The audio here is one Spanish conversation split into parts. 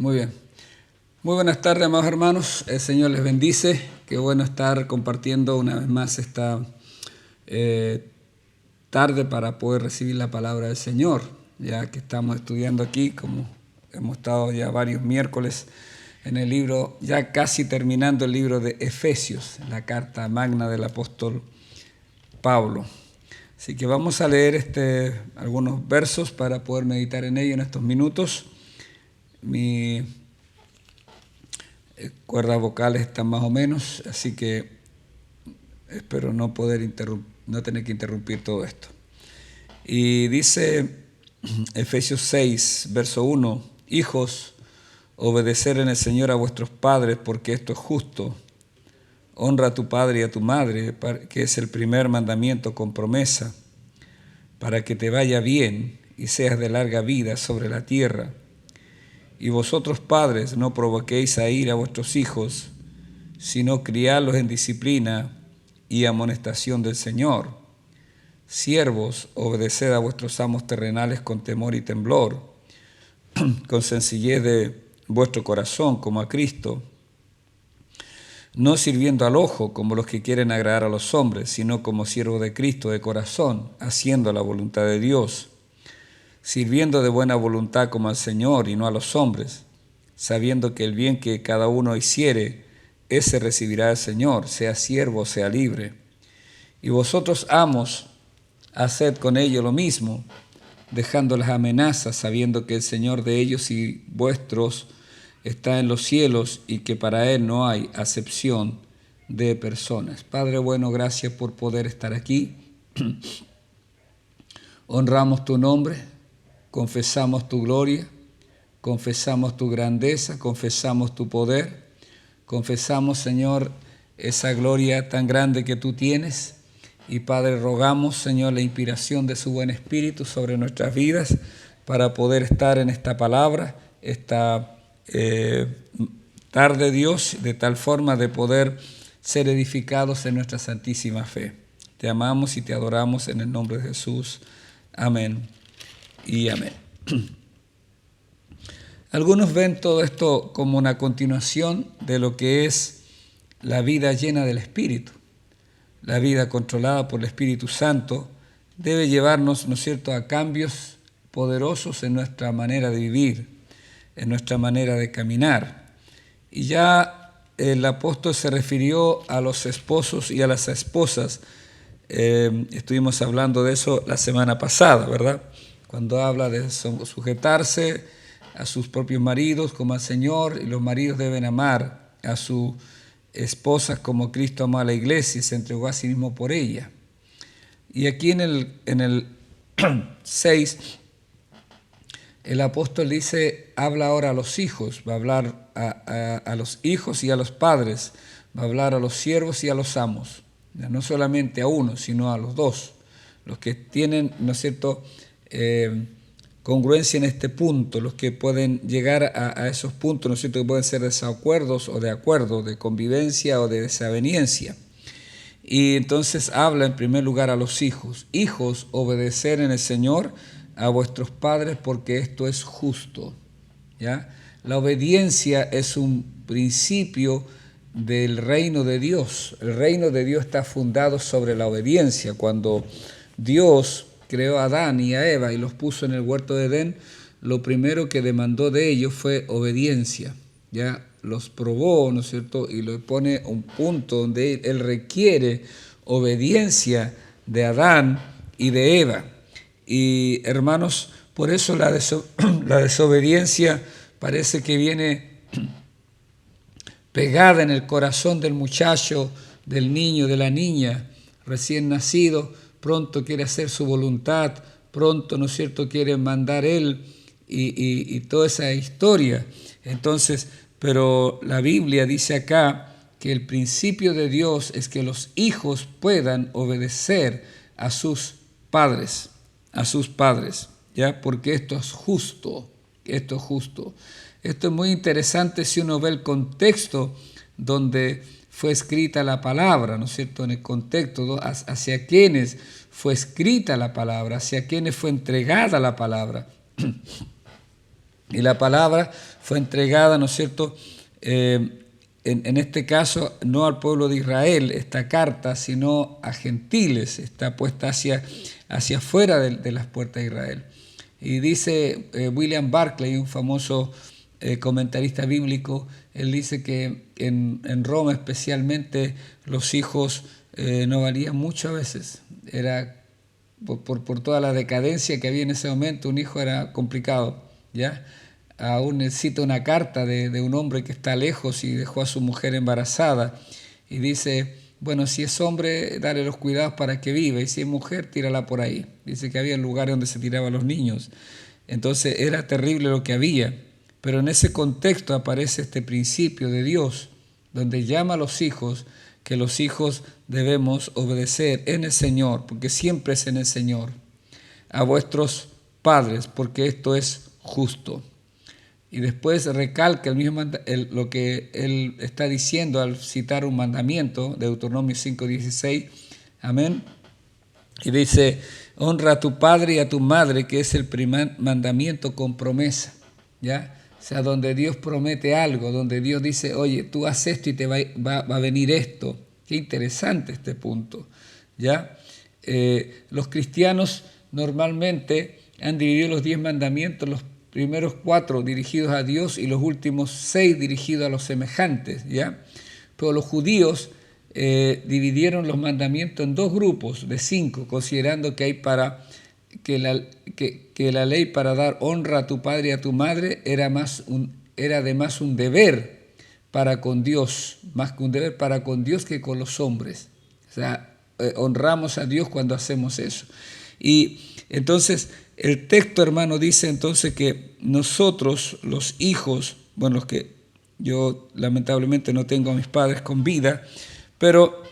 Muy bien. Muy buenas tardes, amados hermanos. El Señor les bendice. Qué bueno estar compartiendo una vez más esta tarde para poder recibir la palabra del Señor, ya que estamos estudiando aquí, como hemos estado ya varios miércoles en el libro, ya casi terminando el libro de Efesios, la carta magna del apóstol Pablo. Así que vamos a leer algunos versos para poder meditar en ello en estos minutos. Mi cuerdas vocales están más o menos, así que espero no tener que interrumpir todo esto. Y dice Efesios 6, verso 1, hijos, obedecer en el Señor a vuestros padres, porque esto es justo. Honra a tu padre y a tu madre, que es el primer mandamiento con promesa, para que te vaya bien y seas de larga vida sobre la tierra. Y vosotros, padres, no provoquéis a ira a vuestros hijos, sino criadlos en disciplina y amonestación del Señor. Siervos, obedeced a vuestros amos terrenales con temor y temblor, con sencillez de vuestro corazón, como a Cristo, no sirviendo al ojo como los que quieren agradar a los hombres, sino como siervos de Cristo de corazón, haciendo la voluntad de Dios, sirviendo de buena voluntad como al Señor y no a los hombres, sabiendo que el bien que cada uno hiciere, ese recibirá el Señor, sea siervo, sea libre. Y vosotros, amos, haced con ellos lo mismo, dejando las amenazas, sabiendo que el Señor de ellos y vuestros está en los cielos y que para Él no hay acepción de personas. Padre bueno, gracias por poder estar aquí. Honramos tu nombre, confesamos tu gloria, confesamos tu grandeza, confesamos tu poder, confesamos, Señor, esa gloria tan grande que tú tienes. Y Padre, rogamos, Señor, la inspiración de su buen espíritu sobre nuestras vidas para poder estar en esta palabra, esta tarde, Dios, de tal forma de poder ser edificados en nuestra santísima fe. Te amamos y te adoramos en el nombre de Jesús. Amén y amén. Algunos ven todo esto como una continuación de lo que es la vida llena del Espíritu. La vida controlada por el Espíritu Santo debe llevarnos, ¿no es cierto?, a cambios poderosos en nuestra manera de vivir, en nuestra manera de caminar. Y ya el apóstol se refirió a los esposos y a las esposas. Estuvimos hablando de eso la semana pasada, ¿verdad? Cuando habla de sujetarse a sus propios maridos como al Señor, y los maridos deben amar a sus esposas como Cristo amó a la iglesia y se entregó a sí mismo por ella. Y aquí en el 6, el apóstol habla ahora a los hijos, va a hablar a los hijos y a los padres, va a hablar a los siervos y a los amos, no solamente a uno, sino a los dos, los que tienen, ¿no es cierto?, congruencia en este punto, los que pueden llegar a esos puntos, ¿no es cierto?, que pueden ser desacuerdos o de acuerdo, de convivencia o de desaveniencia. Y entonces habla en primer lugar a los hijos. Hijos, obedecer en el Señor a vuestros padres porque esto es justo, ¿ya? La obediencia es un principio del reino de Dios. El reino de Dios está fundado sobre la obediencia. Cuando Dios creó a Adán y a Eva y los puso en el huerto de Edén, lo primero que demandó de ellos fue obediencia, ¿ya? Los probó, ¿no es cierto?, y lo pone a un punto donde él requiere obediencia de Adán y de Eva. Y hermanos, por eso la desobediencia parece que viene pegada en el corazón del muchacho, del niño, de la niña recién nacido. Pronto quiere hacer su voluntad, pronto, ¿no es cierto?, quiere mandar él y toda esa historia. Entonces, pero la Biblia dice acá que el principio de Dios es que los hijos puedan obedecer a sus padres, ¿ya? Porque esto es justo, esto es justo. Esto es muy interesante si uno ve el contexto donde fue escrita la palabra, ¿no es cierto?, en el contexto hacia quienes fue escrita la palabra, hacia quienes fue entregada la palabra. Y la palabra fue entregada, ¿no es cierto?, en este caso no al pueblo de Israel, esta carta, sino a gentiles, está puesta hacia afuera de las puertas de Israel. Y dice William Barclay, un famoso comentarista bíblico, él dice que en Roma especialmente los hijos no valían mucho a veces. Era por toda la decadencia que había en ese momento, un hijo era complicado, ¿ya? Aún necesita una carta de un hombre que está lejos y dejó a su mujer embarazada y dice, bueno, si es hombre, dale los cuidados para que viva, y si es mujer, tírala por ahí. Dice que había lugares donde se tiraban los niños. Entonces era terrible lo que había, pero en ese contexto aparece este principio de Dios, donde llama a los hijos, que los hijos debemos obedecer en el Señor, porque siempre es en el Señor, a vuestros padres, porque esto es justo. Y después recalca lo que él está diciendo al citar un mandamiento, Deuteronomio 5:16, amén. Y dice, honra a tu padre y a tu madre, que es el primer mandamiento con promesa, ¿ya? O sea, donde Dios promete algo, donde Dios dice, oye, tú haces esto y te va a venir esto. Qué interesante este punto, ¿ya? Los cristianos normalmente han dividido los 10 mandamientos, los primeros 4 dirigidos a Dios y los últimos 6 dirigidos a los semejantes, ¿ya? Pero los judíos dividieron los mandamientos en 2 grupos de 5, considerando que hay que la ley para dar honra a tu padre y a tu madre era además un deber para con Dios, más que un deber para con Dios que con los hombres. O sea, honramos a Dios cuando hacemos eso. Y entonces el texto, hermano, dice entonces que nosotros, los hijos, bueno, los que yo lamentablemente no tengo a mis padres con vida, pero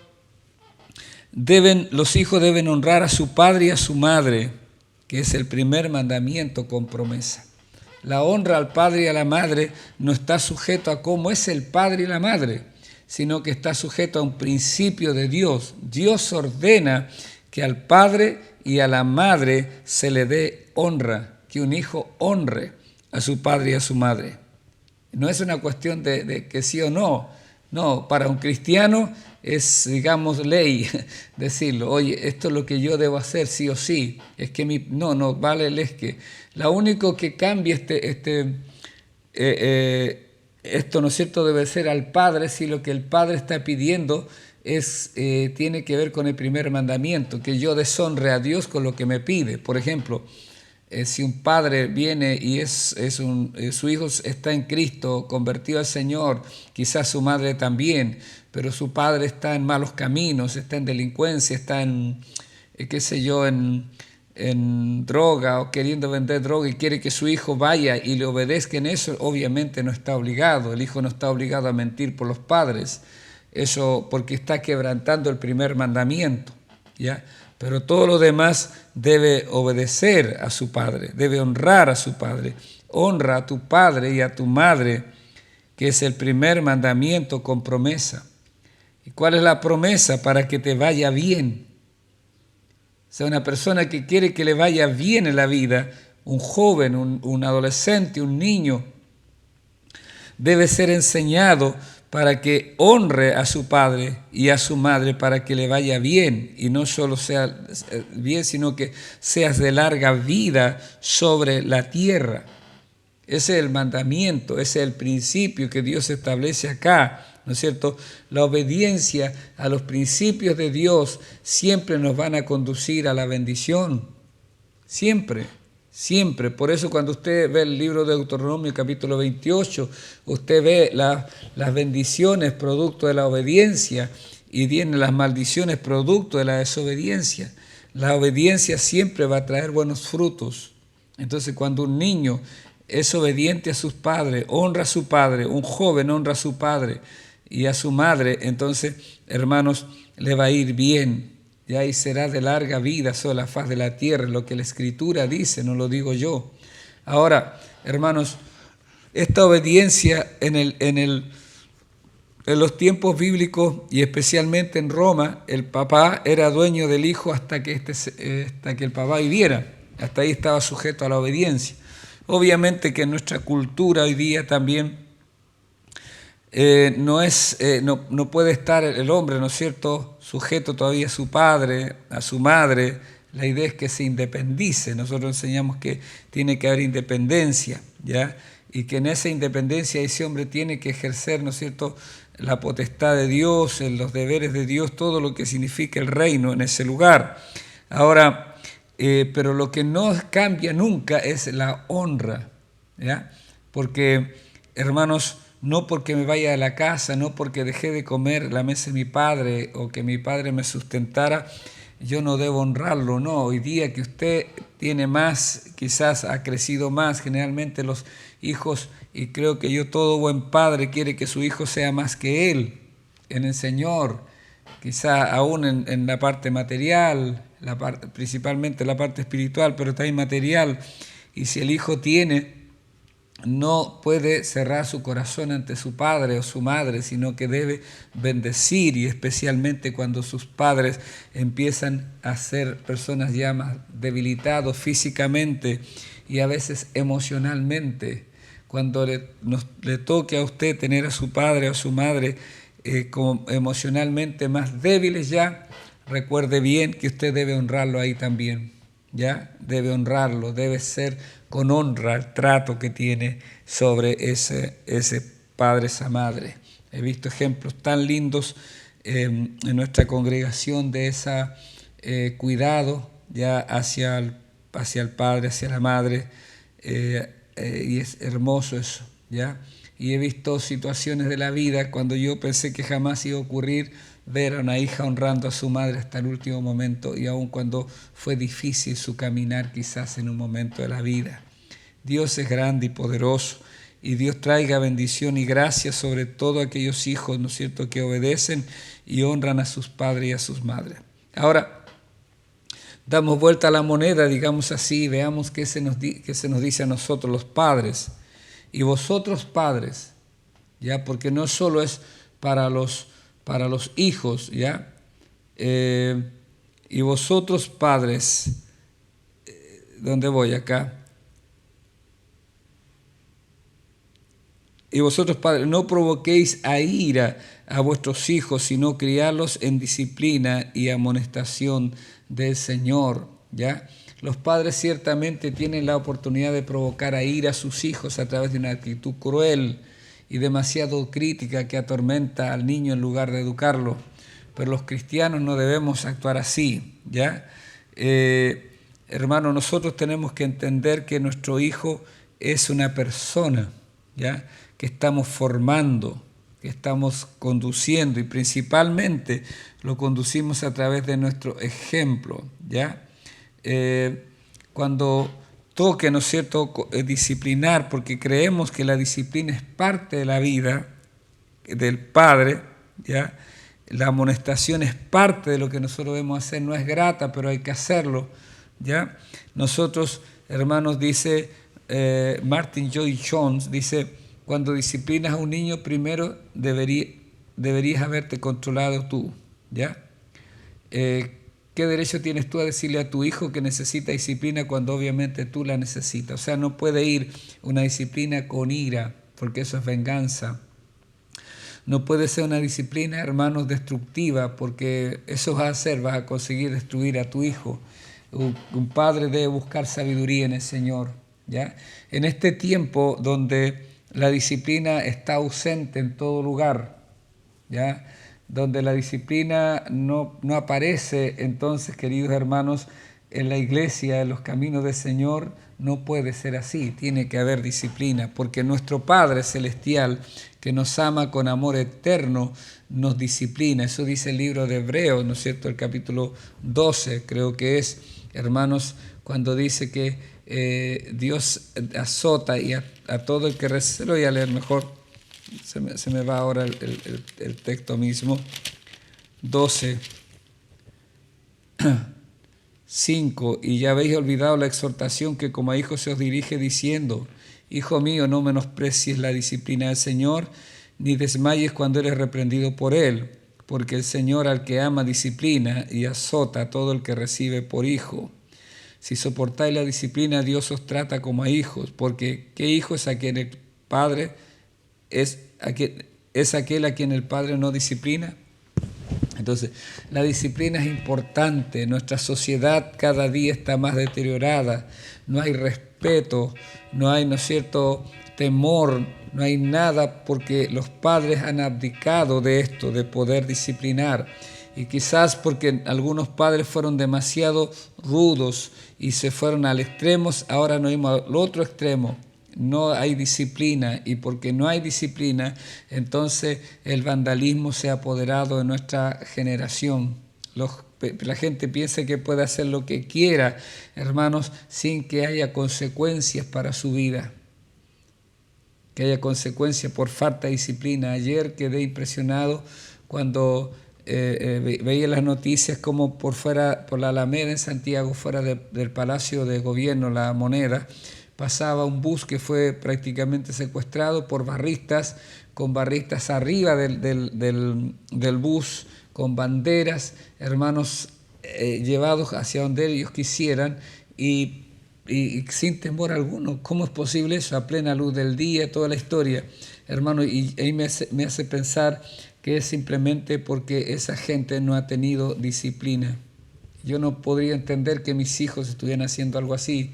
los hijos deben honrar a su padre y a su madre, que es el primer mandamiento con promesa. La honra al padre y a la madre no está sujeto a cómo es el padre y la madre, sino que está sujeto a un principio de Dios. Dios ordena que al padre y a la madre se le dé honra, que un hijo honre a su padre y a su madre. No es una cuestión de que sí o no. No, para un cristiano es, digamos, ley decirlo. Oye, esto es lo que yo debo hacer sí o sí. Es que no vale el es que. Lo único que cambia esto, ¿no es cierto?, debe ser al padre si lo que el padre está pidiendo tiene que ver con el primer mandamiento, que yo deshonre a Dios con lo que me pide. Por ejemplo, si un padre viene y su hijo está en Cristo, convertido al Señor, quizás su madre también, pero su padre está en malos caminos, está en delincuencia, está en droga o queriendo vender droga y quiere que su hijo vaya y le obedezca en eso, obviamente no está obligado. El hijo no está obligado a mentir por los padres, eso porque está quebrantando el primer mandamiento, ¿ya? Pero todo lo demás debe obedecer a su padre, debe honrar a su padre. Honra a tu padre y a tu madre, que es el primer mandamiento con promesa. ¿Y cuál es la promesa? Para que te vaya bien. O sea, una persona que quiere que le vaya bien en la vida, un joven, un adolescente, un niño, debe ser enseñado para que honre a su padre y a su madre, para que le vaya bien, y no solo sea bien, sino que seas de larga vida sobre la tierra. Ese es el mandamiento, ese es el principio que Dios establece acá, ¿no es cierto? La obediencia a los principios de Dios siempre nos van a conducir a la bendición, siempre. Siempre. Por eso cuando usted ve el libro de Deuteronomio capítulo 28, usted ve las bendiciones producto de la obediencia y vienen las maldiciones producto de la desobediencia. La obediencia siempre va a traer buenos frutos. Entonces cuando un niño es obediente a sus padres, honra a su padre, un joven honra a su padre y a su madre, entonces, hermanos, le va a ir bien. Ya y será de larga vida sobre la faz de la tierra, lo que la Escritura dice, no lo digo yo. Ahora, hermanos, esta obediencia en los tiempos bíblicos y especialmente en Roma, el papá era dueño del hijo hasta que el papá viviera. Hasta ahí estaba sujeto a la obediencia. Obviamente que en nuestra cultura hoy día también no puede estar el hombre, ¿no es cierto?, sujeto todavía a su padre, a su madre. La idea es que se independice. Nosotros enseñamos que tiene que haber independencia, ¿ya? Y que en esa independencia ese hombre tiene que ejercer, ¿no es cierto?, la potestad de Dios, los deberes de Dios, todo lo que significa el reino en ese lugar. Ahora, pero lo que no cambia nunca es la honra, ¿ya? Porque, hermanos, no porque me vaya a la casa, no porque dejé de comer la mesa de mi padre o que mi padre me sustentara, yo no debo honrarlo. No, hoy día que usted tiene más, quizás ha crecido más, generalmente los hijos, y creo que todo buen padre quiere que su hijo sea más que él en el Señor, quizás aún en la parte material, principalmente la parte espiritual, pero también material. Y si el hijo no puede cerrar su corazón ante su padre o su madre, sino que debe bendecir, y especialmente cuando sus padres empiezan a ser personas ya más debilitados físicamente y a veces emocionalmente. Cuando le toque a usted tener a su padre o a su madre como emocionalmente más débiles ya, recuerde bien que usted debe honrarlo ahí también. ¿Ya? Debe honrarlo, debe ser con honra el trato que tiene sobre ese padre, esa madre. He visto ejemplos tan lindos en nuestra congregación de ese cuidado ya hacia el padre, hacia la madre, y es hermoso eso, ¿ya? Y he visto situaciones de la vida cuando yo pensé que jamás iba a ocurrir, ver a una hija honrando a su madre hasta el último momento, y aun cuando fue difícil su caminar quizás en un momento de la vida. Dios es grande y poderoso, y Dios traiga bendición y gracia sobre todos aquellos hijos, ¿no es cierto?, que obedecen y honran a sus padres y a sus madres. Ahora, damos vuelta a la moneda, digamos así, y veamos qué se nos dice a nosotros los padres. Y vosotros padres, ¿ya? Porque no solo es para los hijos, ¿ya? Y vosotros padres, ¿dónde voy acá? Y vosotros padres, no provoquéis a ira a vuestros hijos, sino criarlos en disciplina y amonestación del Señor, ¿ya? Los padres ciertamente tienen la oportunidad de provocar a ira a sus hijos a través de una actitud cruel y demasiado crítica que atormenta al niño en lugar de educarlo. Pero los cristianos no debemos actuar así, ¿ya? Hermano, nosotros tenemos que entender que nuestro hijo es una persona, ¿ya?, que estamos formando, que estamos conduciendo, y principalmente lo conducimos a través de nuestro ejemplo, ¿ya? Cuando toque, ¿no es cierto?, disciplinar, porque creemos que la disciplina es parte de la vida del Padre, ¿ya? La amonestación es parte de lo que nosotros debemos hacer, no es grata, pero hay que hacerlo, ¿ya? Nosotros, hermanos, dice Martin Lloyd Jones, dice: cuando disciplinas a un niño, primero deberías haberte controlado tú, ¿ya? ¿Qué derecho tienes tú a decirle a tu hijo que necesita disciplina cuando obviamente tú la necesitas? O sea, no puede ir una disciplina con ira, porque eso es venganza. No puede ser una disciplina, hermanos, destructiva, porque eso vas a conseguir destruir a tu hijo. Un padre debe buscar sabiduría en el Señor, ¿ya? En este tiempo donde la disciplina está ausente en todo lugar, ¿ya?, donde la disciplina no aparece, entonces, queridos hermanos, en la iglesia, en los caminos del Señor, no puede ser así. Tiene que haber disciplina, porque nuestro Padre Celestial, que nos ama con amor eterno, nos disciplina. Eso dice el libro de Hebreos, ¿no es cierto?, el capítulo 12, creo que es, hermanos, cuando dice que Dios azota y a todo el que recibe. Lo voy a leer mejor, se me va ahora el texto mismo. 12, 5. Y ya habéis olvidado la exhortación que como a hijos se os dirige, diciendo: Hijo mío, no menosprecies la disciplina del Señor, ni desmayes cuando eres reprendido por Él, porque el Señor al que ama disciplina y azota a todo el que recibe por hijo. Si soportáis la disciplina, Dios os trata como a hijos, porque ¿qué hijo es a quien el Padre es aquel a quien el Padre no disciplina? Entonces, la disciplina es importante. Nuestra sociedad cada día está más deteriorada. No hay respeto, no hay, ¿no es cierto?, temor, no hay nada, porque los padres han abdicado de esto, de poder disciplinar. Y quizás porque algunos padres fueron demasiado rudos y se fueron al extremo, ahora nos vimos al otro extremo. No hay disciplina, y porque no hay disciplina, entonces el vandalismo se ha apoderado de nuestra generación. La gente piensa que puede hacer lo que quiera, hermanos, sin que haya consecuencias para su vida, que haya consecuencias por falta de disciplina. Ayer quedé impresionado cuando veía las noticias como por la Alameda en Santiago, fuera del Palacio de Gobierno, La Moneda, pasaba un bus que fue prácticamente secuestrado por barristas, con barristas arriba del bus, con banderas, hermanos, llevados hacia donde ellos quisieran y sin temor alguno. ¿Cómo es posible eso? A plena luz del día, toda la historia, hermano, y ahí me hace pensar que es simplemente porque esa gente no ha tenido disciplina. Yo no podría entender que mis hijos estuvieran haciendo algo así,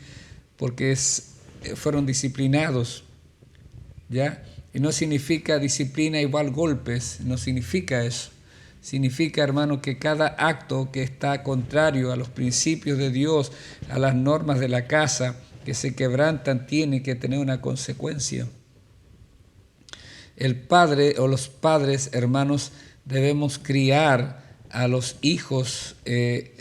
porque fueron disciplinados, ¿ya? Y no significa disciplina igual golpes, no significa eso. Significa, hermano, que cada acto que está contrario a los principios de Dios, a las normas de la casa, que se quebrantan, tiene que tener una consecuencia. El padre o los padres, hermanos, debemos criar a los hijos,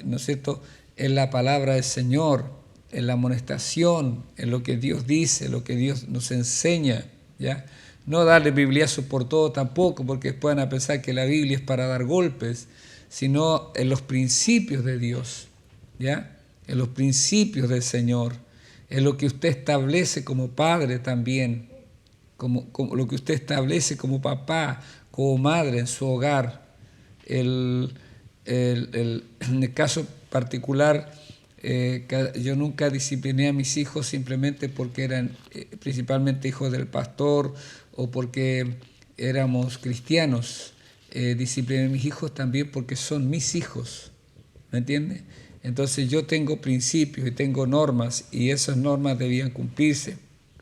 ¿no es cierto?, en la palabra del Señor, en la amonestación, en lo que Dios dice, lo que Dios nos enseña, ¿ya? No darle bibliazo por todo tampoco, porque puedan a pensar que la Biblia es para dar golpes, sino en los principios de Dios, ¿ya? En los principios del Señor, en lo que usted establece como padre también, como lo que usted establece como papá, como madre en su hogar. En el caso particular, yo nunca discipliné a mis hijos simplemente porque eran principalmente hijos del pastor o porque éramos cristianos. Discipliné a mis hijos también porque son mis hijos, ¿me entiende? Entonces yo tengo principios y tengo normas, y esas normas debían cumplirse.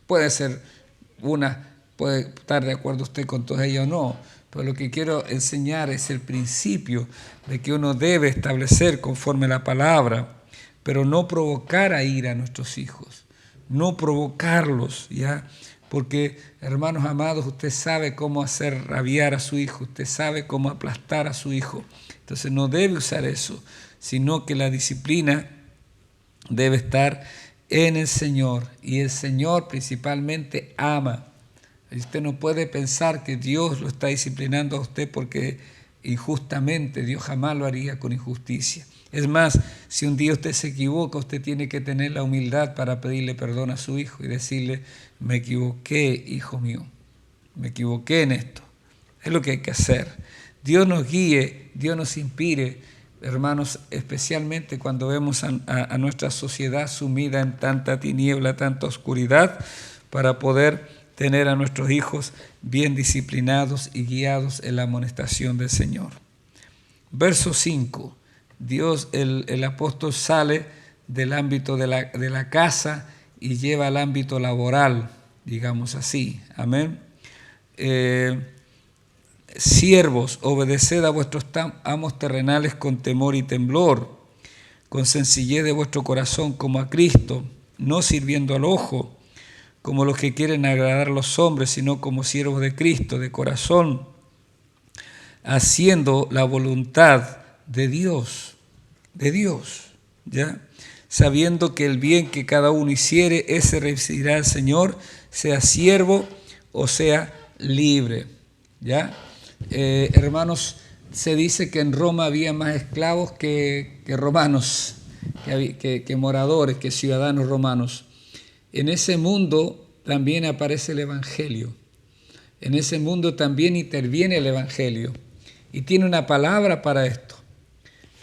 Puede estar de acuerdo usted con todas ellas o no, pero lo que quiero enseñar es el principio de que uno debe establecer conforme a la palabra, pero no provocar a ira a nuestros hijos, no provocarlos, ¿ya? Porque, hermanos amados, usted sabe cómo hacer rabiar a su hijo, usted sabe cómo aplastar a su hijo. Entonces no debe usar eso, sino que la disciplina debe estar en el Señor, y el Señor principalmente ama. Usted no puede pensar que Dios lo está disciplinando a usted porque injustamente. Dios jamás lo haría con injusticia. Es más, si un día usted se equivoca, usted tiene que tener la humildad para pedirle perdón a su hijo y decirle: me equivoqué, hijo mío, me equivoqué en esto. Es lo que hay que hacer. Dios nos guíe, Dios nos inspire, hermanos, especialmente cuando vemos a nuestra sociedad sumida en tanta tiniebla, tanta oscuridad, para poder tener a nuestros hijos bien disciplinados y guiados en la amonestación del Señor. Verso 5. El apóstol sale del ámbito de la casa y lleva al ámbito laboral, digamos así. Amén. Siervos, obedeced a vuestros amos terrenales con temor y temblor, con sencillez de vuestro corazón como a Cristo, no sirviendo al ojo, como los que quieren agradar a los hombres, sino como siervos de Cristo, de corazón, haciendo la voluntad de Dios, ¿ya? Sabiendo que el bien que cada uno hiciere, ese recibirá el Señor, sea siervo o sea libre, ¿ya? Hermanos, se dice que en Roma había más esclavos que romanos, que moradores, que ciudadanos romanos. En ese mundo también aparece el Evangelio. En ese mundo también interviene el Evangelio. Y tiene una palabra para esto.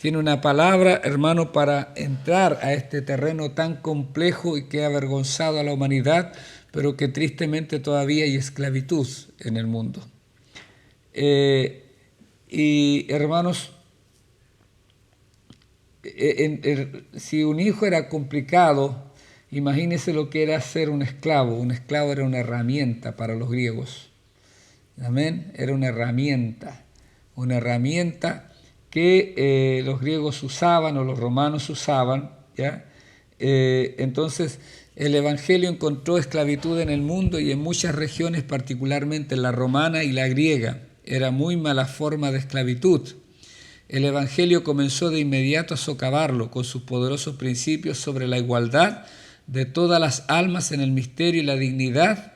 tiene una palabra, hermano, para entrar a este terreno tan complejo y que ha avergonzado a la humanidad, pero que tristemente todavía hay esclavitud en el mundo. Y hermanos, si un hijo era complicado, imagínense lo que era ser un esclavo. Un esclavo era una herramienta para los griegos. Amén. Era una herramienta que los griegos usaban o los romanos usaban, ¿ya? Entonces el Evangelio encontró esclavitud en el mundo y en muchas regiones, particularmente en la romana y la griega. Era muy mala forma de esclavitud. El Evangelio comenzó de inmediato a socavarlo con sus poderosos principios sobre la igualdad de todas las almas en el misterio y la dignidad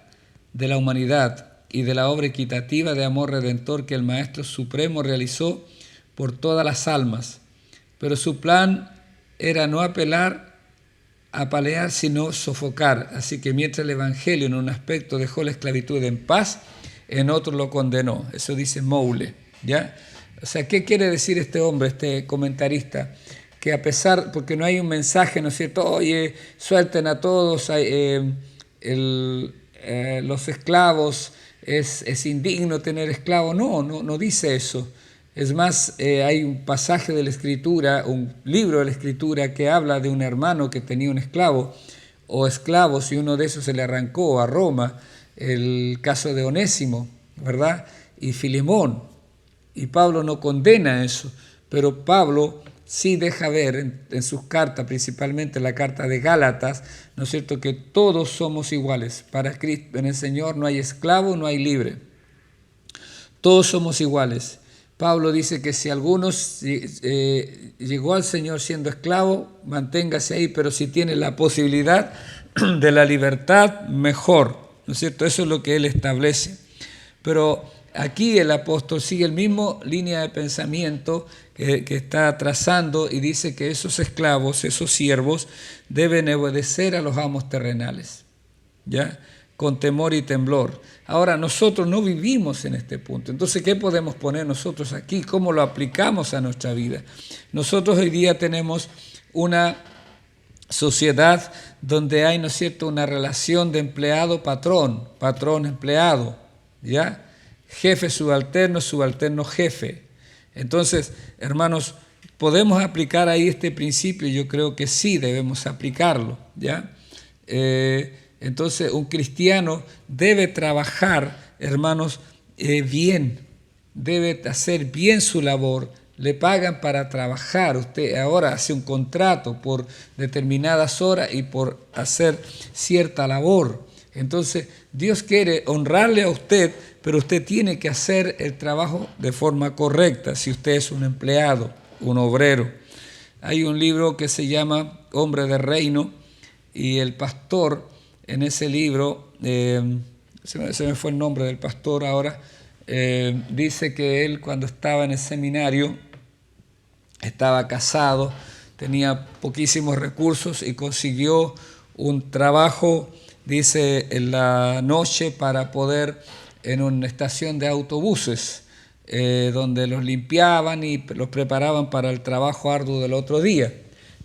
de la humanidad y de la obra equitativa de amor redentor que el Maestro Supremo realizó por todas las almas. Pero su plan era no apelar a palear, sino sofocar. Así que mientras el Evangelio en un aspecto dejó la esclavitud en paz, en otro lo condenó. Eso dice Moule, ¿ya? O sea, ¿qué quiere decir este hombre, este comentarista? Que a pesar, porque no hay un mensaje, ¿no es cierto? Oye, suelten a todos, los esclavos, es indigno tener esclavos. No dice eso. Es más, hay un pasaje de la Escritura, un libro de la Escritura que habla de un hermano que tenía un esclavo o esclavos y uno de esos se le arrancó a Roma, el caso de Onésimo, ¿verdad? Y Filemón. Y Pablo no condena eso, pero Pablo sí deja ver en sus cartas, principalmente la carta de Gálatas, ¿no es cierto?, que todos somos iguales. Para Cristo, en el Señor no hay esclavo, no hay libre. Todos somos iguales. Pablo dice que si alguno llegó al Señor siendo esclavo, manténgase ahí, pero si tiene la posibilidad de la libertad, mejor, ¿no es cierto? Eso es lo que él establece. Pero aquí el apóstol sigue el mismo línea de pensamiento que está trazando y dice que esos esclavos, esos siervos, deben obedecer a los amos terrenales, ¿ya? Con temor y temblor. Ahora, nosotros no vivimos en este punto. Entonces, ¿qué podemos poner nosotros aquí? ¿Cómo lo aplicamos a nuestra vida? Nosotros hoy día tenemos una sociedad donde hay, ¿no es cierto?, una relación de empleado-patrón, patrón-empleado, ¿ya? Jefe subalterno, subalterno jefe. Entonces, hermanos, ¿podemos aplicar ahí este principio? Yo creo que sí debemos aplicarlo, ¿ya? Entonces, un cristiano debe trabajar, hermanos, bien, debe hacer bien su labor. Le pagan para trabajar. Usted ahora hace un contrato por determinadas horas y por hacer cierta labor. Entonces, Dios quiere honrarle a usted, pero usted tiene que hacer el trabajo de forma correcta. Si usted es un empleado, un obrero. Hay un libro que se llama Hombre de Reino y el pastor en ese libro, se me fue el nombre del pastor ahora, dice que él cuando estaba en el seminario estaba casado, tenía poquísimos recursos y consiguió un trabajo, dice, en la noche para poder, en una estación de autobuses, donde los limpiaban y los preparaban para el trabajo arduo del otro día,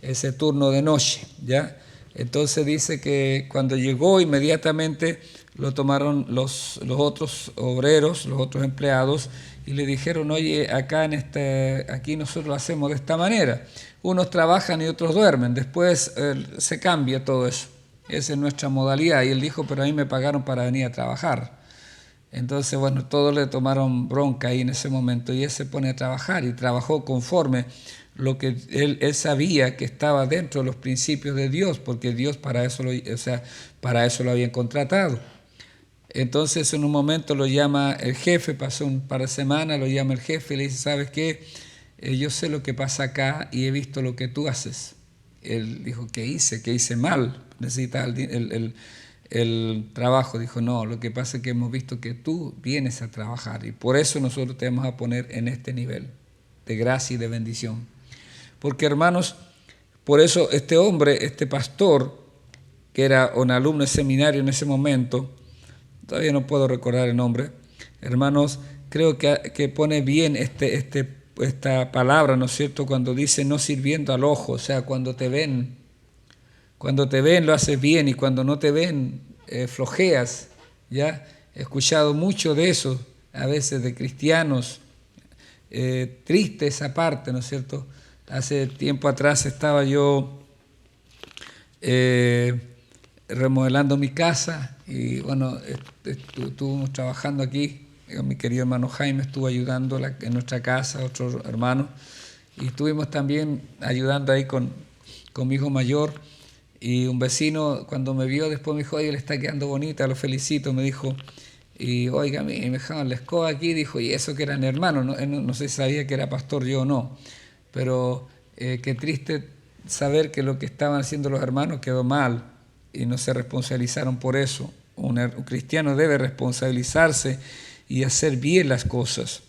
ese turno de noche, ¿ya? Entonces dice que cuando llegó inmediatamente lo tomaron los otros obreros, los otros empleados, y le dijeron, oye, aquí nosotros lo hacemos de esta manera. Unos trabajan y otros duermen, después se cambia todo eso. Esa es nuestra modalidad. Y él dijo, pero a mí me pagaron para venir a trabajar. Entonces, bueno, todos le tomaron bronca ahí en ese momento y él se pone a trabajar y trabajó conforme lo que él sabía que estaba dentro de los principios de Dios, porque Dios para eso lo habían contratado. Entonces en un momento lo llama el jefe, pasó un par de semanas, lo llama el jefe y le dice, ¿sabes qué? Yo sé lo que pasa acá y he visto lo que tú haces. Él dijo, ¿qué hice? ¿Qué hice mal? Necesitas el trabajo. Dijo, no, lo que pasa es que hemos visto que tú vienes a trabajar y por eso nosotros te vamos a poner en este nivel de gracia y de bendición. Porque, hermanos, por eso este hombre, este pastor, que era un alumno de seminario en ese momento, todavía no puedo recordar el nombre, hermanos, creo que pone bien este esta palabra, ¿no es cierto?, cuando dice no sirviendo al ojo, o sea, cuando te ven lo haces bien y cuando no te ven flojeas, ¿ya? He escuchado mucho de eso, a veces de cristianos, triste esa parte, ¿no es cierto? Hace tiempo atrás estaba yo remodelando mi casa y bueno, estuvimos trabajando aquí, mi querido hermano Jaime estuvo ayudando en nuestra casa, otro hermano, y estuvimos también ayudando ahí con mi hijo mayor. Y un vecino cuando me vio después me dijo, oye, le está quedando bonita, lo felicito, me dijo. Y oiga, me dejaban la escoba aquí, dijo, y eso que eran hermanos, no sé si sabía que era pastor yo o no, pero qué triste saber que lo que estaban haciendo los hermanos quedó mal y no se responsabilizaron por eso. Un cristiano debe responsabilizarse y hacer bien las cosas.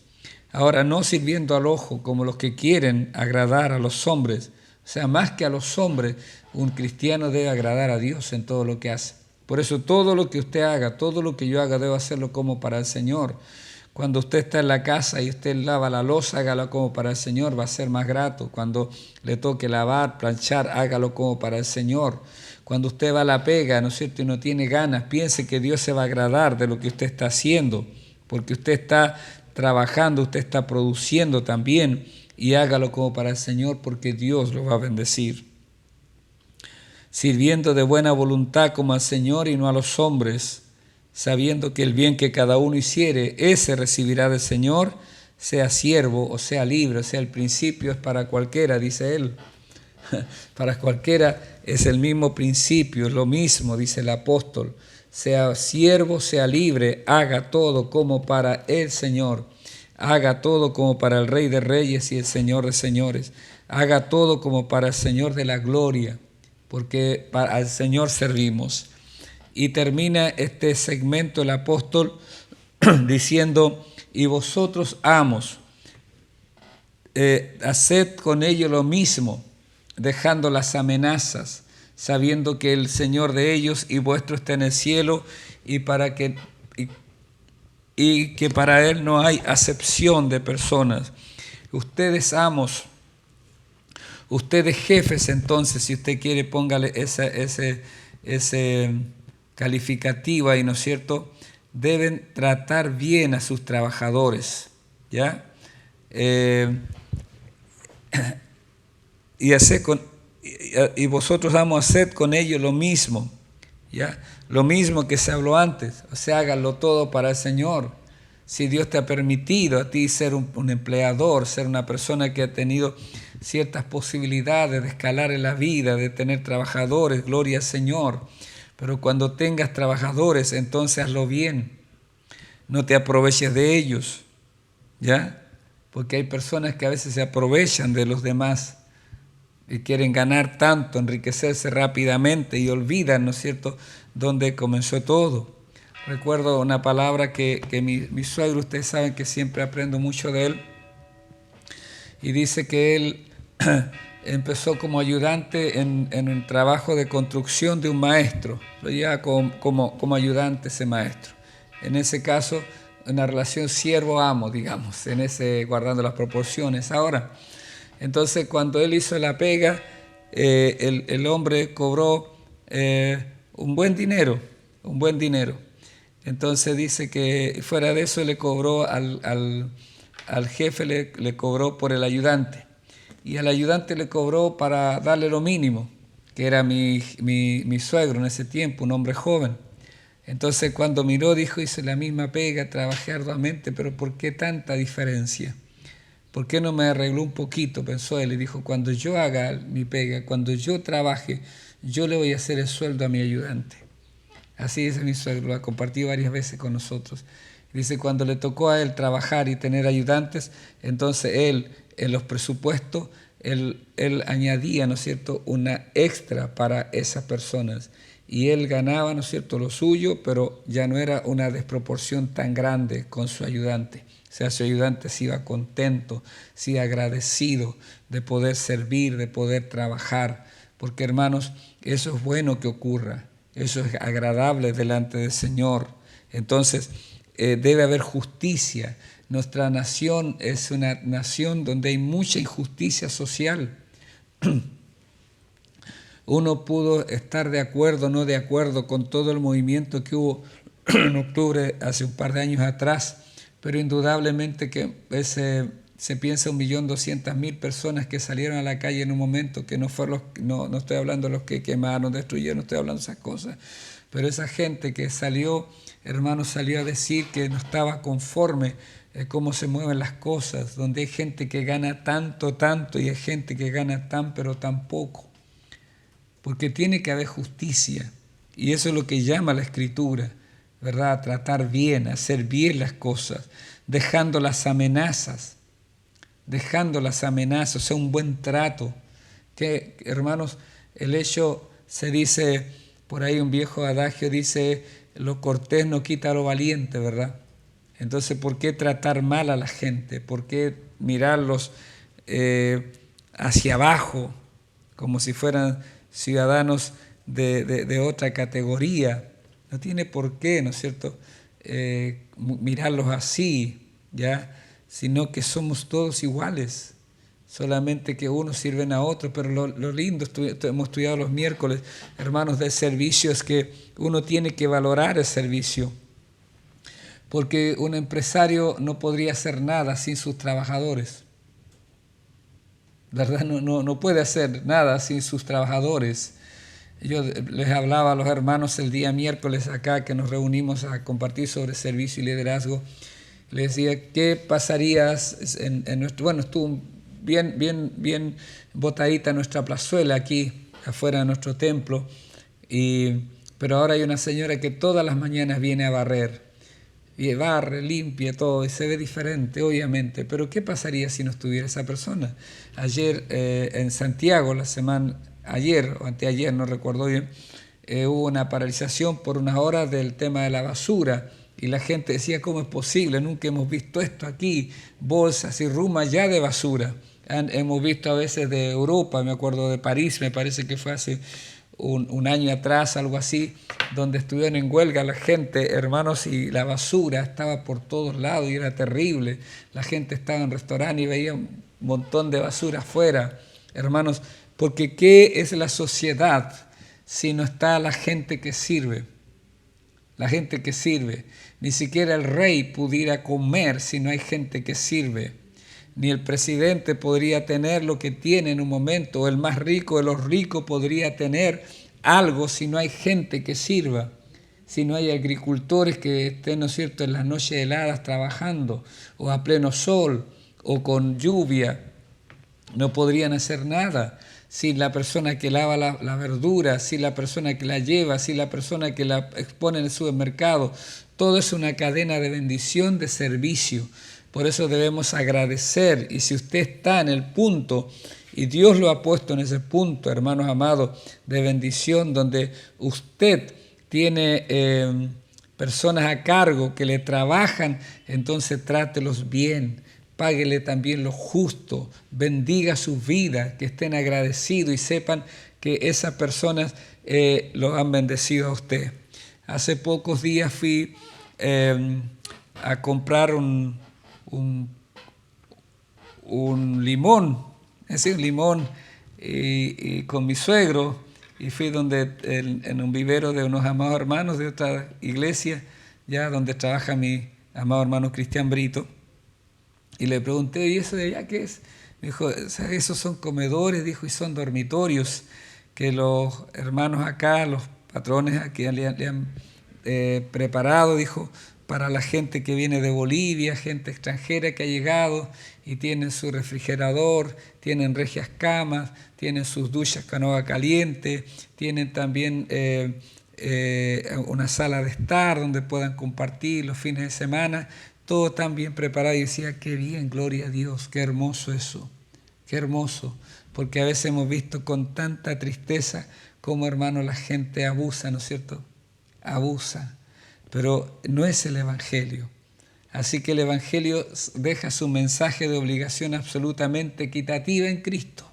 Ahora, no sirviendo al ojo como los que quieren agradar a los hombres, o sea, más que a los hombres, un cristiano debe agradar a Dios en todo lo que hace. Por eso todo lo que usted haga, todo lo que yo haga, debo hacerlo como para el Señor. Cuando usted está en la casa y usted lava la loza, hágalo como para el Señor, va a ser más grato. Cuando le toque lavar, planchar, hágalo como para el Señor. Cuando usted va a la pega, ¿no es cierto?, y no tiene ganas, piense que Dios se va a agradar de lo que usted está haciendo, porque usted está trabajando, usted está produciendo también, y hágalo como para el Señor, porque Dios lo va a bendecir. Sirviendo de buena voluntad como al Señor y no a los hombres, sabiendo que el bien que cada uno hiciere, ese recibirá del Señor, sea siervo o sea libre, o sea, el principio es para cualquiera, dice él. Para cualquiera es el mismo principio, es lo mismo, dice el apóstol. Sea siervo, sea libre, haga todo como para el Señor. Haga todo como para el Rey de Reyes y el Señor de Señores. Haga todo como para el Señor de la Gloria, porque al Señor servimos. Y termina este segmento el apóstol diciendo, y vosotros amos, haced con ellos lo mismo, dejando las amenazas, sabiendo que el Señor de ellos y vuestro está en el cielo, y que para Él no hay acepción de personas. Ustedes amos, ustedes jefes, entonces, si usted quiere, póngale ese calificativo ahí, ¿no es cierto? Deben tratar bien a sus trabajadores, ¿ya? Y vosotros amos, haced con ellos lo mismo, ¿ya? Lo mismo que se habló antes, o sea, háganlo todo para el Señor. Si Dios te ha permitido a ti ser un empleador, ser una persona que ha tenido ciertas posibilidades de escalar en la vida, de tener trabajadores, gloria al Señor. Pero cuando tengas trabajadores, entonces hazlo bien. No te aproveches de ellos, ¿ya? Porque hay personas que a veces se aprovechan de los demás y quieren ganar tanto, enriquecerse rápidamente y olvidan, ¿no es cierto?, dónde comenzó todo. Recuerdo una palabra que mi suegro, ustedes saben que siempre aprendo mucho de él, y dice que él empezó como ayudante en un trabajo de construcción de un maestro, lo lleva como ayudante ese maestro. En ese caso, una relación siervo-amo, digamos, guardando las proporciones. Ahora, entonces cuando él hizo la pega, el hombre cobró un buen dinero. Entonces dice que fuera de eso le cobró al jefe, le cobró por el ayudante. Y al ayudante le cobró para darle lo mínimo, que era mi suegro en ese tiempo, un hombre joven. Entonces cuando miró dijo, hice la misma pega, trabajé arduamente, pero ¿por qué tanta diferencia? ¿Por qué no me arregló un poquito? Pensó él y dijo, cuando yo haga mi pega, cuando yo trabaje, yo le voy a hacer el sueldo a mi ayudante. Así dice mi suegro, lo ha compartido varias veces con nosotros. Dice, cuando le tocó a él trabajar y tener ayudantes, entonces él, en los presupuestos, él añadía, ¿no es cierto?, una extra para esas personas. Y él ganaba, ¿no es cierto?, lo suyo, pero ya no era una desproporción tan grande con su ayudante. O sea, su ayudante se iba contento, se iba agradecido de poder servir, de poder trabajar. Porque, hermanos, eso es bueno que ocurra. Eso es agradable delante del Señor. Entonces, debe haber justicia. Nuestra nación es una nación donde hay mucha injusticia social. Uno pudo estar de acuerdo o no de acuerdo con todo el movimiento que hubo en octubre hace un par de años atrás, pero indudablemente que se piensa 1.200.000 personas que salieron a la calle en un momento, que no fueron no estoy hablando de los que quemaron, destruyeron, no estoy hablando de esas cosas, pero esa gente que salió, hermanos, salió a decir que no estaba conforme cómo se mueven las cosas, donde hay gente que gana tanto y hay gente que gana pero tan poco, porque tiene que haber justicia, y eso es lo que llama la Escritura, ¿verdad? Tratar bien, hacer bien las cosas, dejando las amenazas, o sea, un buen trato. Que, hermanos, el hecho, se dice, por ahí un viejo adagio dice, lo cortés no quita lo valiente, ¿verdad? Entonces, ¿por qué tratar mal a la gente? ¿Por qué mirarlos hacia abajo, como si fueran ciudadanos de otra categoría? No tiene por qué, ¿no es cierto?, mirarlos así, ¿ya? Sino que somos todos iguales, solamente que unos sirven a otros. Pero lo lindo, hemos estudiado los miércoles, hermanos, del servicio, es que uno tiene que valorar el servicio, porque un empresario no podría hacer nada sin sus trabajadores, ¿verdad? No puede hacer nada sin sus trabajadores. Yo les hablaba a los hermanos el día miércoles acá, que nos reunimos a compartir sobre servicio y liderazgo. Les decía, ¿qué pasaría en nuestro... Bueno, estuvo bien botadita nuestra plazuela aquí, afuera de nuestro templo, pero ahora hay una señora que todas las mañanas viene a barrer, y barre, limpia todo, y se ve diferente, obviamente. Pero ¿qué pasaría si no estuviera esa persona? Ayer en Santiago, ayer o anteayer, no recuerdo bien, hubo una paralización por unas horas del tema de la basura, y la gente decía, ¿cómo es posible? Nunca hemos visto esto aquí, bolsas y rumas ya de basura. Hemos visto a veces de Europa, me acuerdo de París, me parece que fue hace un año atrás, algo así, donde estuvieron en huelga la gente, hermanos, y la basura estaba por todos lados y era terrible. La gente estaba en restaurantes y veía un montón de basura afuera, hermanos, porque ¿qué es la sociedad si no está la gente que sirve? La gente que sirve. Ni siquiera el rey pudiera comer si no hay gente que sirve. Ni el presidente podría tener lo que tiene en un momento, o el más rico de los ricos podría tener algo si no hay gente que sirva, si no hay agricultores que estén, ¿no es cierto?, en las noches heladas trabajando, o a pleno sol, o con lluvia. No podrían hacer nada sin la persona que lava la verdura, sin la persona que la lleva, sin la persona que la expone en el supermercado. Todo es una cadena de bendición, de servicio. Por eso debemos agradecer, y si usted está en el punto, y Dios lo ha puesto en ese punto, hermanos amados, de bendición, donde usted tiene personas a cargo que le trabajan, entonces trátelos bien, páguele también lo justo, bendiga sus vidas, que estén agradecidos y sepan que esas personas los han bendecido a usted. Hace pocos días fui a comprar un limón, es decir, un limón y con mi suegro, y fui en un vivero de unos amados hermanos de otra iglesia, ya donde trabaja mi amado hermano Cristian Brito, y le pregunté, ¿y eso de allá qué es? Me dijo, esos son comedores, dijo, y son dormitorios que los hermanos acá, los patrones aquí le han preparado, dijo, para la gente que viene de Bolivia, gente extranjera que ha llegado y tienen su refrigerador, tienen regias camas, tienen sus duchas con agua caliente, tienen también una sala de estar donde puedan compartir los fines de semana, todo tan bien preparado. Y decía, qué bien, gloria a Dios, qué hermoso eso, qué hermoso, porque a veces hemos visto con tanta tristeza cómo, hermano, la gente abusa, ¿no es cierto? Abusa. Pero no es el Evangelio. Así que el Evangelio deja su mensaje de obligación absolutamente equitativa en Cristo,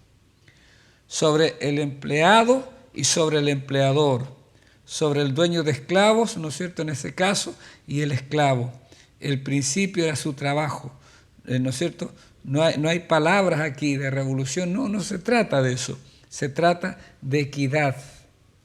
sobre el empleado y sobre el empleador, sobre el dueño de esclavos, ¿no es cierto?, en ese caso, y el esclavo. el principio era su trabajo, ¿no es cierto? No hay palabras aquí de revolución, no se trata de eso, se trata de equidad,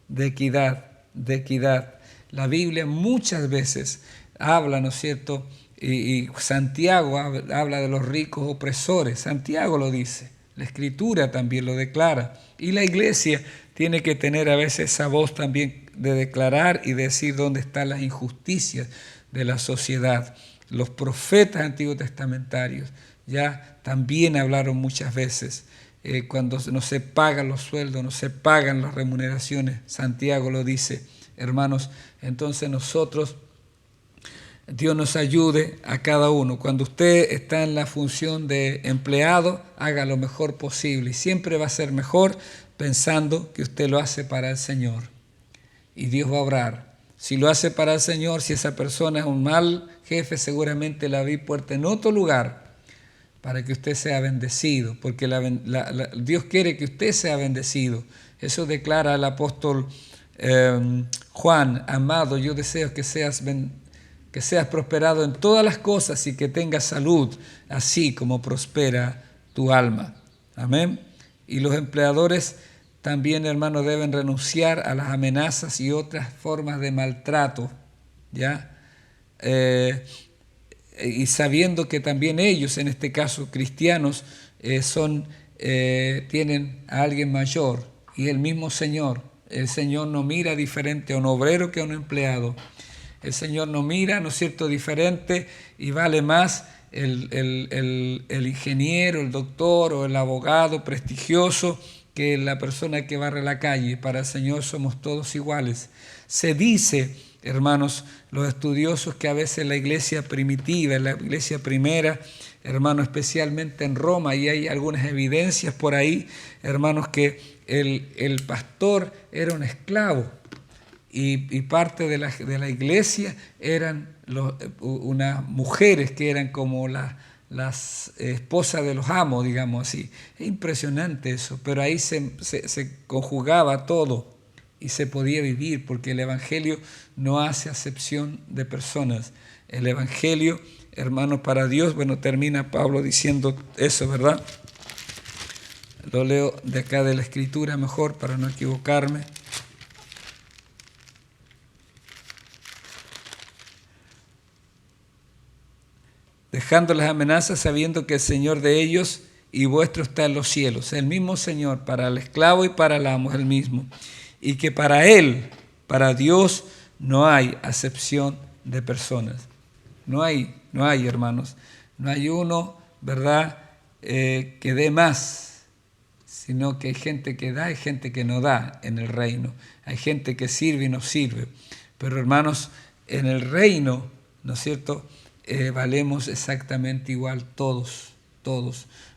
de equidad, de equidad. La Biblia muchas veces habla, ¿no es cierto? Y Santiago habla de los ricos opresores, Santiago lo dice, la Escritura también lo declara, y la iglesia tiene que tener a veces esa voz también de declarar y decir dónde están las injusticias de la sociedad. Los profetas antiguos testamentarios ya también hablaron muchas veces cuando no se pagan los sueldos, no se pagan las remuneraciones. Santiago lo dice, hermanos. Entonces nosotros, Dios nos ayude a cada uno. Cuando usted está en la función de empleado, haga lo mejor posible y siempre va a ser mejor pensando que usted lo hace para el Señor. Y Dios va a obrar. Si lo hace para el Señor, si esa persona es un mal jefe, seguramente la vi puerta en otro lugar para que usted sea bendecido, porque Dios quiere que usted sea bendecido. Eso declara el apóstol Juan: amado, yo deseo que seas prosperado en todas las cosas y que tengas salud, así como prospera tu alma. Amén. Y los empleadores también, hermanos, deben renunciar a las amenazas y otras formas de maltrato, ¿ya? Y sabiendo que también ellos, en este caso cristianos, tienen a alguien mayor, y el mismo Señor. El Señor no mira diferente a un obrero que a un empleado. El Señor no mira, ¿no es cierto?, diferente, y vale más el ingeniero, el doctor o el abogado prestigioso que la persona que barre la calle. Para el Señor somos todos iguales. Se dice, hermanos, los estudiosos, que a veces la iglesia primitiva, la iglesia primera, hermanos, especialmente en Roma, y hay algunas evidencias por ahí, hermanos, que el pastor era un esclavo, y parte de la iglesia eran unas mujeres que eran como las esposas de los amos, digamos así. Es impresionante eso, pero ahí se conjugaba todo y se podía vivir, porque el Evangelio no hace acepción de personas. El Evangelio, hermanos, para Dios, bueno, termina Pablo diciendo eso, ¿verdad? Lo leo de acá de la Escritura mejor para no equivocarme. Dejando las amenazas, sabiendo que el Señor de ellos y vuestro está en los cielos. El mismo Señor para el esclavo y para el amo es el mismo. Y que para Él, para Dios, no hay acepción de personas. No hay, hermanos. No hay uno, ¿verdad?, que dé más, sino que hay gente que da y gente que no da en el reino. Hay gente que sirve y no sirve. Pero, hermanos, en el reino, ¿no es cierto?, valemos exactamente igual todos.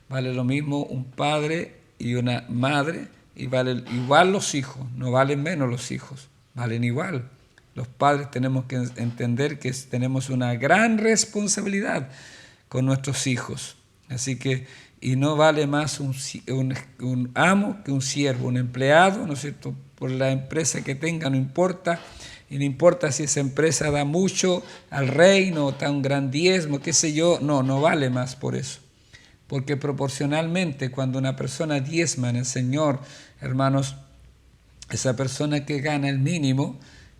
Vale lo mismo un padre y una madre, y valen igual los hijos, no valen menos los hijos, valen igual. Los padres tenemos que entender que tenemos una gran responsabilidad con nuestros hijos. Así que, y no vale más un amo que un siervo, un empleado, ¿no es cierto?, por la empresa que tenga, no importa. Y no importa si esa empresa da mucho al reino, da un gran diezmo, qué sé yo, no vale más por eso. Porque proporcionalmente, cuando una persona diezma en el Señor, hermanos, esa persona que gana el mínimo,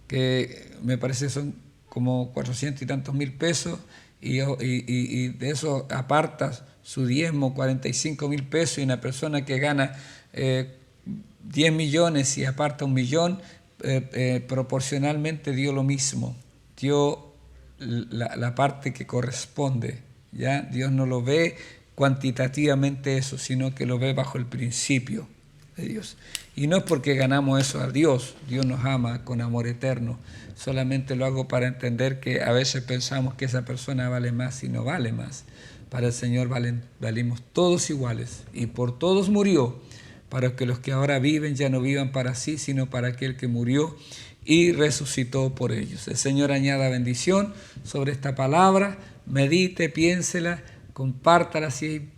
que me parece son como 400 y tantos mil pesos, y de eso aparta su diezmo, 45 mil pesos, y una persona que gana 10 millones y aparta 1 millón, proporcionalmente dio lo mismo, dio la parte que corresponde, ¿ya? Dios no lo ve cuantitativamente eso, sino que lo ve bajo el principio de Dios. Y no es porque ganamos eso a Dios, Dios nos ama con amor eterno, solamente lo hago para entender que a veces pensamos que esa persona vale más y no vale más. Para el Señor valimos todos iguales, y por todos murió, para que los que ahora viven ya no vivan para sí, sino para aquel que murió y resucitó por ellos. El Señor añada bendición sobre esta palabra, medite, piénsela, compártala si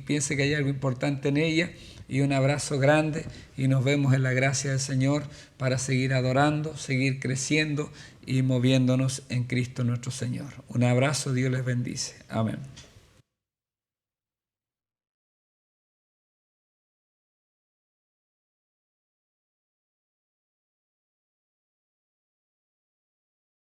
piensa que hay algo importante en ella, y un abrazo grande, y nos vemos en la gracia del Señor para seguir adorando, seguir creciendo y moviéndonos en Cristo nuestro Señor. Un abrazo, Dios les bendice. Amén.